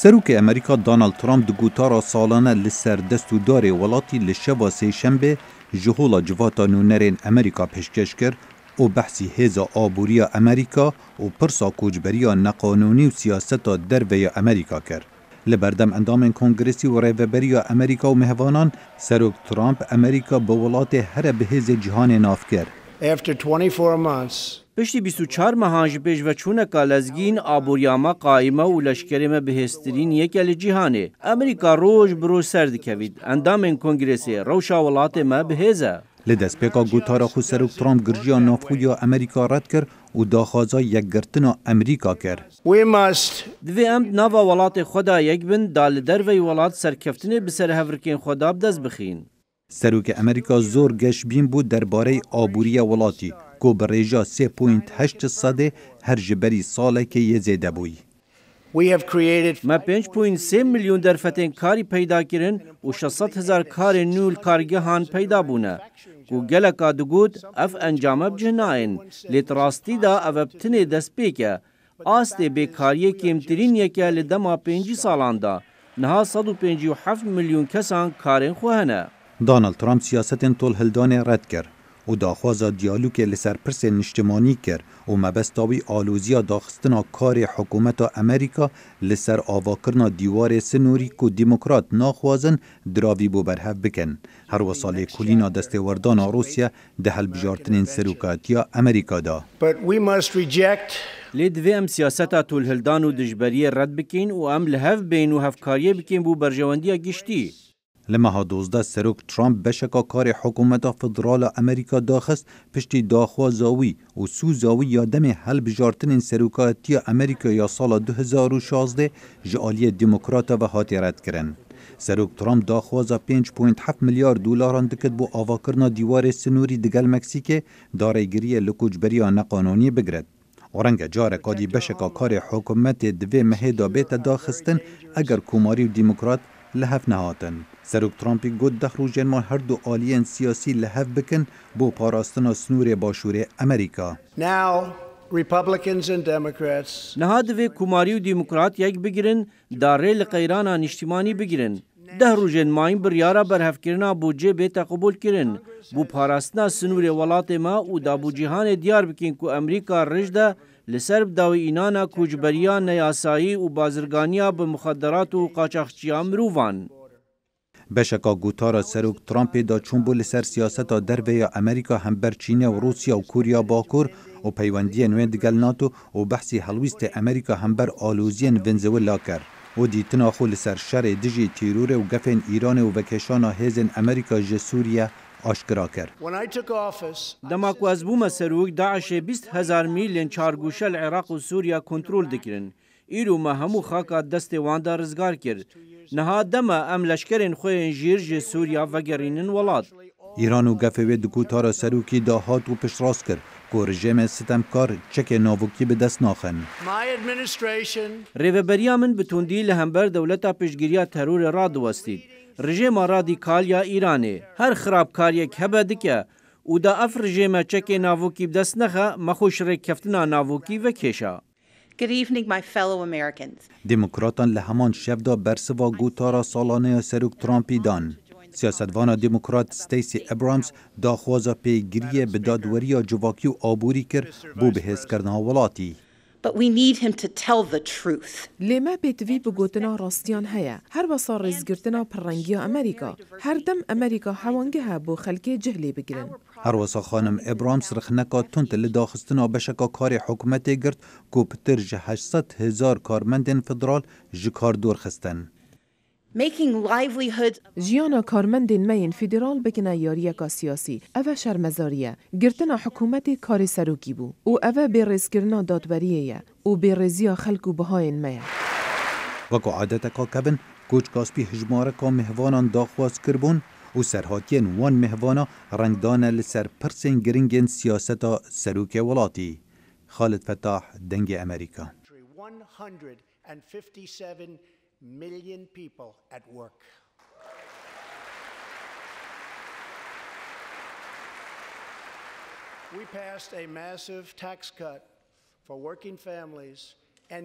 سروک امریکا دونالد ترامپ د گوتارا سالانه لسر دستودار ولاتی لشوا سهشنبه جهولا جواتا نونرین امریکا پیشکش کرد و بحثی هیزا آبوریا امریکا و پرسا کوچبریا نقانونی و سیاستا دروی امریکا کرد. لبردم اندام کنگرسی و ریوبریا امریکا و مهوانان سروک ترامپ امریکا به ولات هر بهیز جهان ناف کرد. After 24 months, پشتی 24 ماهاج پیش و چونکا لزگین آبوریاما قائمه و لشکرمه بهسترین یکل جهانه. امریکا روش برو سرد کوید. اندام کنگرسی روشا ولات ما بهزه. لدست پیکا گوتارا خو سروک ترامپ گرجیا نافخویا امریکا رد کرد و داخوازا یک گرتنا امریکا کرد. دوی ام ناوا ولات خدا یک بن دال دروی ولات سرکفتنه بسر هفرکین خدا بدست بخین. سروک امریکا زور گشبین بود درباره آبوری ولاتی که به ریجا 3.8 صده هر جبری ساله که یه زیده بوی. ما 5.3 میلیون درفتین کاری پیدا کرن و 600,000 کار نول کارگهان پیدا بونه. و گلکا دگود اف انجام بجناین لیت راستی دا اف بتنی دست پیکه. آسته بیکاری کمترین یکه لدما 5 سالان دا. نها 157 میلیون کسان کارن خوهنه. دونالد ترامپ سیاستن طول هلدان رد کرد و داخوازا دیالوگ لسر پرس نشتمانی کرد و مبستاوی آلوزیا داخستنا کار حکومت امریکا لسر آواکرنا دیوار سنوری که دیموکرات ناخوازن دراوی بو برهف بکن. هر وصال کلینا دست وردان روسیا ده هل بجارتنین سروکاتیا امریکا دا. لید وی ام سیاستا طول هلدان و دجبری رد بکن و ام لحف بین و هفکاریه بکن بو برجواندیا گشتی. لما 12 سروک ترامپ بشکا کار حکومت فدرال امریکا داخست پشتی داخوازاوی و سوزاوی یادم حل بجارتن سروکاتی امریکا یا سال 2016 جعالی دموکرات و هاتی رد کرن. سروک ترامپ داخوازا 5.7 میلیارد دلار دکت بو آواکرنا دیوار سنوری دگل مکسیک داره گریه لکوجبری نقانونی بگرد. ورنگ جاره کادی بشکا کار حکومت دوی مهدا بیت داخستن اگر کوماری و دموکرات لحف نهاتن. سروک ترامپی گود دخروجن ما هر دو آلین سیاسی لحف بکن بو پاراستنا سنور باشور امریکا. نها دوی کوماری و دموکرات یک بگیرن داره لقیرانا نشتیمانی بگیرن. ده روزن ماین بریارا برهف کرنا بودجه بیتا قبول کرن. بو پاراستنا سنور ولات ما و دا بو جهان دیار بکن که امریکا رجده لسرب داوی اینانا کوجبریا نیاسایی و بازرگانیا به مخدرات و قاچاقچیا مروفان. بشکا گوتارا سروک ترامپ دا چونبو لسر سیاستا دروی امریکا هم بر چینه و روسیا و کوریا باکور و پیوندی نوین دگل ناتو و بحثی حلویست امریکا هم بر آلوزین ونزویلا کرد. و دیتنا خو لسر شر دجی تیرور و گفن ایران و وکشانا هیزن امریکا جسوریا آشکرا کرد. دما کو از بوم سروک داعش 20,000 میل چارگوشه العراق و سوریا کنترول دکرن. ایرو ما همو خاکا دست واندا رزگار کرد. نها دما ام لشکرین خوین جیرج سوریا و گرینن ولاد. ایران و گفوی دکوتارا سروکی دا هات و پش راست کرد که رژیم ستمکار چک ناوکی به دست ناخن. ریوبریا من بتوندی لهمبر دولتا پشگیریا ترور را دوستید. رژیم رادیکال یا ایرانه. هر خرابکار یک هبه دکه و دا اف رژیم چک ناوکی به دست نخه مخوش رکفتنا ناوکی و کشا. Good evening, my fellow Americans. دموکراتان لهمان شفدا برسوا گوتارا سالانه سروک ترامپی دان. سیاستوان دموکرات ستیسی ابرامز داخوازا پیگیری به دادوری جواکی و آبوری کر بو بهز کردنها ولاتی. But we need him to tell the truth. لما بيتوي بگوتنا راستيان هيا هر بصار رزگرتنا پرنگی امریکا هر دم امریکا حوانگه بو خلکی جهلی بگیرن. هر وسا خانم ابرامز رخنکا تونت لداخستنا بشکا کار حکومت گرد کو پتر جه 800,000 کارمندن فدرال جکار دور خستن. Making livelihood جیانا کارمندین مین فدرال بکنه یاریکا سیاسی اوه شرمزاریه گرتنا حکومت کار سروکی بو او اوه بیرزگرنا دادوریه او بیرزیا خلکو بهاین میا وکو عادتکا کبن کوچ کاسپی هجمارکا مهوانان داخواز کربون و سرهاتین وان مهوانا رنگدانه لسر پرسین گرنگین سیاستا سروک ولاتی. خالد فتاح دنگ امریکا. 157 million people at work. We passed a massive tax cut for working families